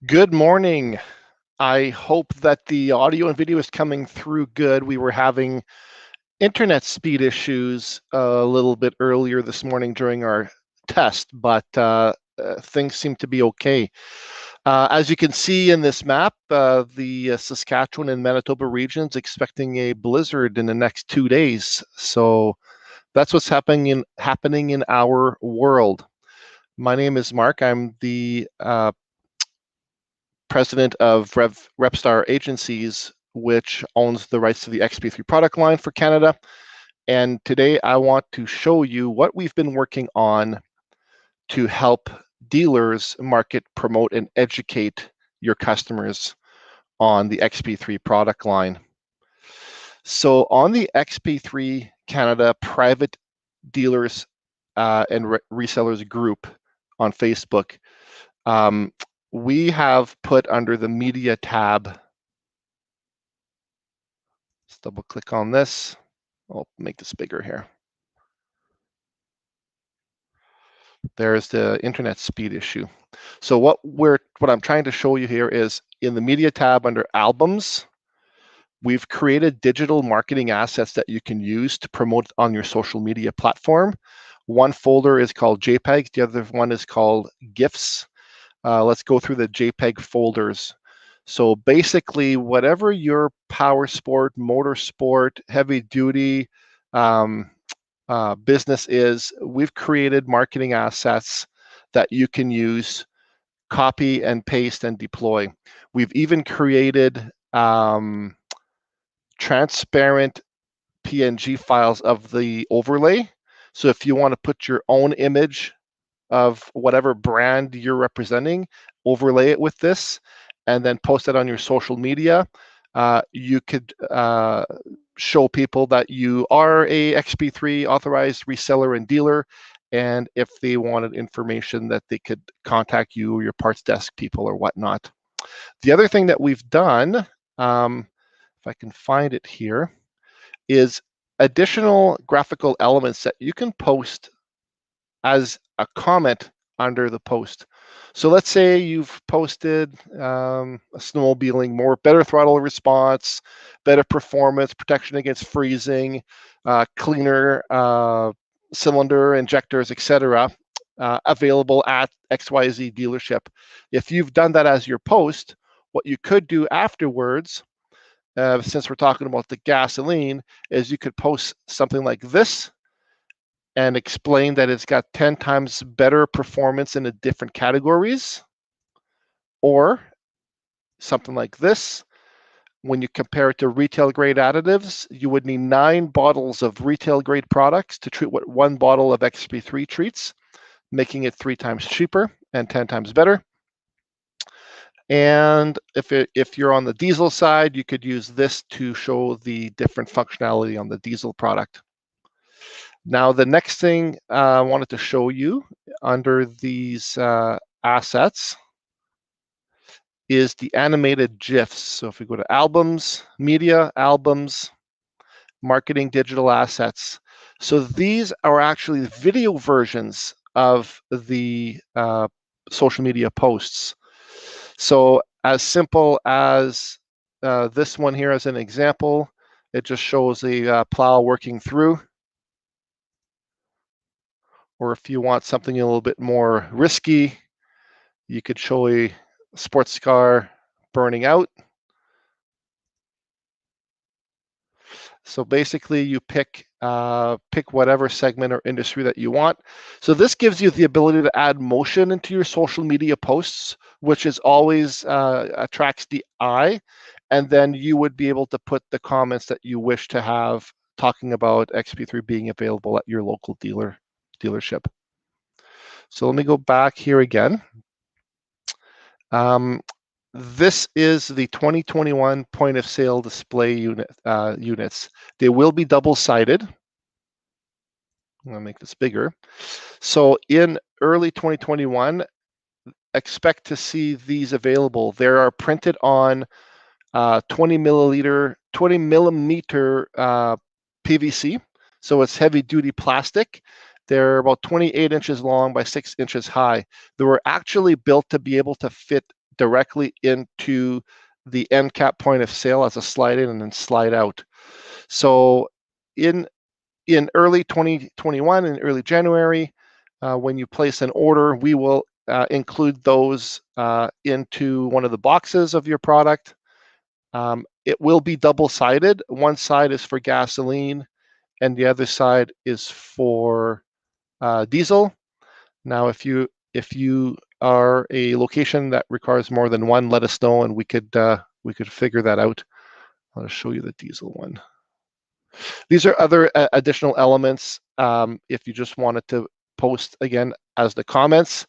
Good morning. I hope that the audio and video is coming through good. We were having internet speed issues a little bit earlier this morning during our test, but things seem to be okay. As you can see in this map, the Saskatchewan and Manitoba regions expecting a blizzard in the next 2 days. So that's what's happening in our world. My name is Mark. I'm the president of Repstar Agencies, which owns the rights to the Xp3 product line for Canada. And today I want to show you what we've been working on to help dealers market, promote, and educate your customers on the Xp3 product line. So on the Xp3 Canada private dealers and resellers group on Facebook, we have put under the media tab. Let's double click on this. I'll make this bigger here. There's the internet speed issue. So what I'm trying to show you here is in the media tab under albums, we've created digital marketing assets that you can use to promote on your social media platform. One folder is called JPEGs, the other one is called GIFs. Let's go through the JPEG folders. So basically, whatever your power sport, motorsport, heavy duty business is, we've created marketing assets that you can use, copy and paste and deploy. We've even created transparent PNG files of the overlay. So if you want to put your own image of whatever brand you're representing, overlay it with this, and then post it on your social media. You could show people that you are a Xp3 authorized reseller and dealer, and if they wanted information that they could contact you or your parts desk people or whatnot. The other thing that we've done, if I can find it here, is additional graphical elements that you can post as a comment under the post. So let's say you've posted snowmobiling, better throttle response, better performance, protection against freezing, cleaner cylinder injectors, etc. Available at XYZ dealership. If you've done that as your post, what you could do afterwards, since we're talking about the gasoline, is you could post something like this and explain that it's got 10 times better performance in the different categories, or something like this. When you compare it to retail grade additives, you would need 9 bottles of retail grade products to treat what 1 bottle of Xp3 treats, making it 3 times cheaper and 10 times better. And if you're on the diesel side, you could use this to show the different functionality on the diesel product. Now, the next thing I wanted to show you under these assets is the animated GIFs. So if we go to albums, media, albums, marketing digital assets. So these are actually video versions of the social media posts. So as simple as this one here as an example, it just shows a plow working through. Or if you want something a little bit more risky, you could show a sports car burning out. So basically you pick whatever segment or industry that you want. So this gives you the ability to add motion into your social media posts, which is always attracts the eye. And then you would be able to put the comments that you wish to have talking about Xp3 being available at your local dealership. So let me go back here again. This is the 2021 point of sale display units. They will be double-sided. I'm gonna make this bigger. So in early 2021, expect to see these available. They are printed on 20 millimeter PVC. So it's heavy duty plastic. They're about 28 inches long by 6 inches high. They were actually built to be able to fit directly into the end cap point of sale as a slide in and then slide out. So in early 2021, in early January, when you place an order, we will include those into one of the boxes of your product. It will be double-sided. One side is for gasoline, and the other side is for diesel. Now, if you are a location that requires more than one, let us know, and we could figure that out. I'll show you the diesel one. These are other additional elements if you just wanted to post again as the comments.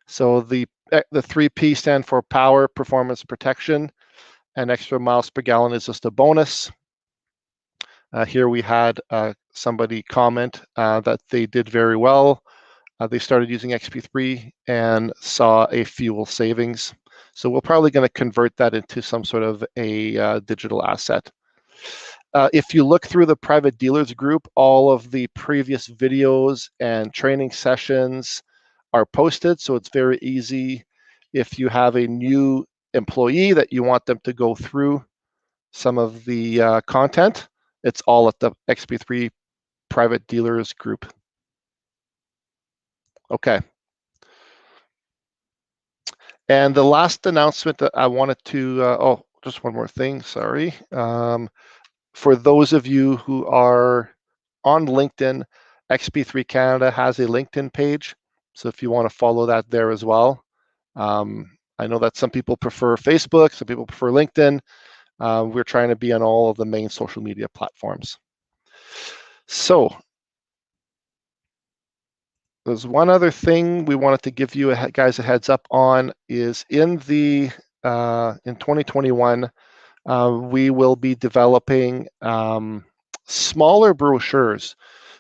So the 3P stand for power, performance, protection, and extra miles per gallon is just a bonus. Here we had somebody comment that they did very well. They started using Xp3 and saw a fuel savings. So we're probably going to convert that into some sort of a digital asset. If you look through the private dealers group, all of the previous videos and training sessions are posted, so it's very easy. If you have a new employee that you want them to go through some of the content, it's all at the Xp3 private dealers group. Okay. And the last announcement that I wanted to, oh, just one more thing, sorry. For those of you who are on LinkedIn, Xp3 Canada has a LinkedIn page. So if you want to follow that there as well. I know that some people prefer Facebook, some people prefer LinkedIn. We're trying to be on all of the main social media platforms. So there's one other thing we wanted to give you guys a heads up on is in 2021, we will be developing smaller brochures.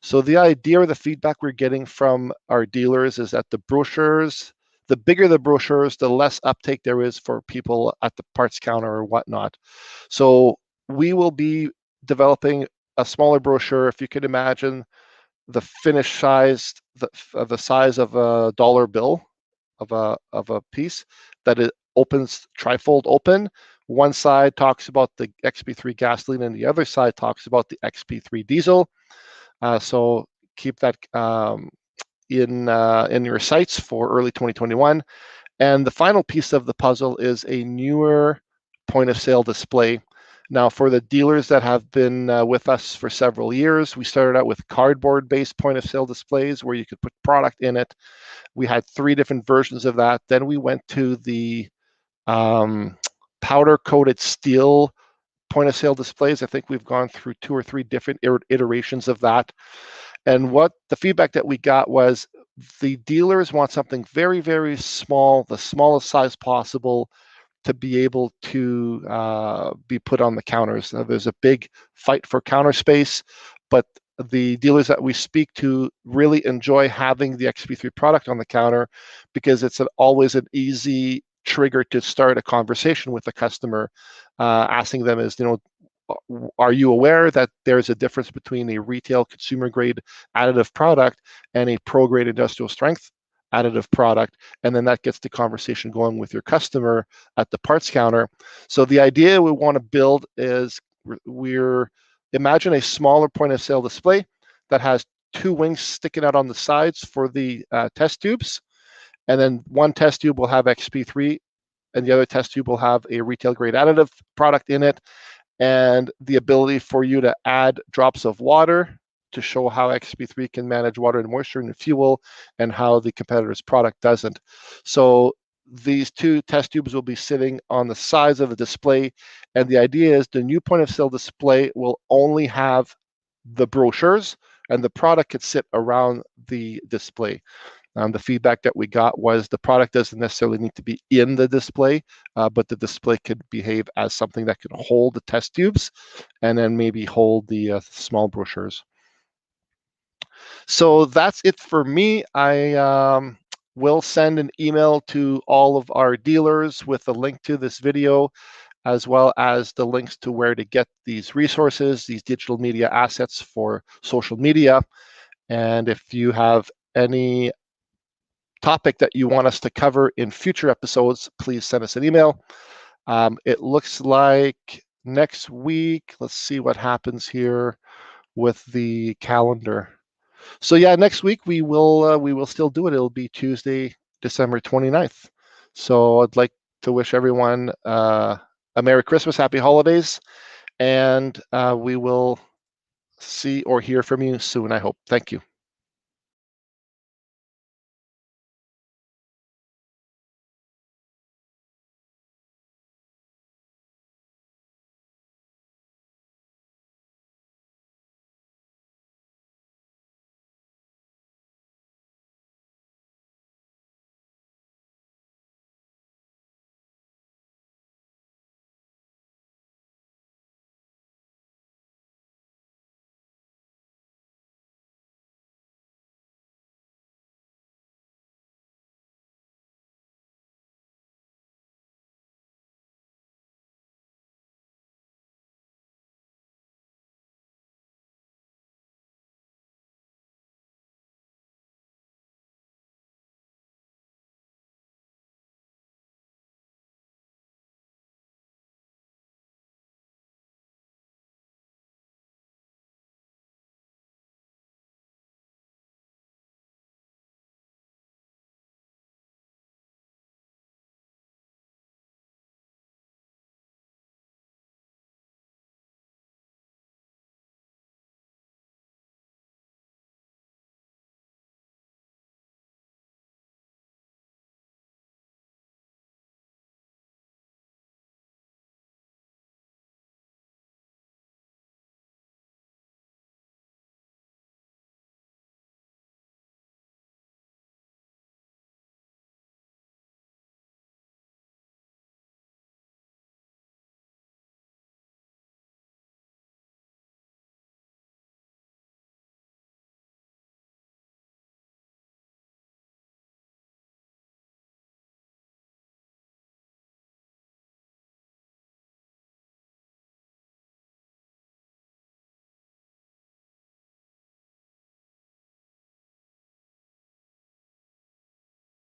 So the idea or the feedback we're getting from our dealers is that the brochures, the bigger the brochures, the less uptake there is for people at the parts counter or whatnot. So we will be developing a smaller brochure. If you could imagine the finished size, the size of a dollar bill of a piece, that it opens trifold open. One side talks about the Xp3 gasoline and the other side talks about the Xp3 diesel. So keep that in your sights for early 2021. And the final piece of the puzzle is a newer point of sale display. Now, for the dealers that have been with us for several years, we started out with cardboard-based point of sale displays where you could put product in it. We had 3 different versions of that. Then we went to the powder-coated steel point of sale displays. I think we've gone through 2 or 3 different iterations of that. And what the feedback that we got was the dealers want something very, very small, the smallest size possible, to be able to be put on the counters. Now, there's a big fight for counter space, but the dealers that we speak to really enjoy having the Xp3 product on the counter because it's always an easy trigger to start a conversation with the customer, asking them is, are you aware that there's a difference between a retail consumer grade additive product and a pro grade industrial strength additive product? And then that gets the conversation going with your customer at the parts counter. So the idea we want to build is imagine a smaller point of sale display that has 2 wings sticking out on the sides for the test tubes. And then one test tube will have Xp3 and the other test tube will have a retail grade additive product in it, and the ability for you to add drops of water to show how Xp3 can manage water and moisture in the fuel and how the competitor's product doesn't. So these 2 test tubes will be sitting on the sides of the display, and the idea is the new point of sale display will only have the brochures and the product could sit around the display. The feedback that we got was the product doesn't necessarily need to be in the display, but the display could behave as something that could hold the test tubes and then maybe hold the small brochures. So that's it for me. I will send an email to all of our dealers with a link to this video, as well as the links to where to get these resources, these digital media assets for social media. And if you have any topic that you want us to cover in future episodes, please send us an email. It looks like next week, let's see what happens here with the calendar. So yeah, next week we will still do it. It'll be Tuesday, December 29th. So I'd like to wish everyone a Merry Christmas, Happy Holidays, and we will see or hear from you soon, I hope. Thank you.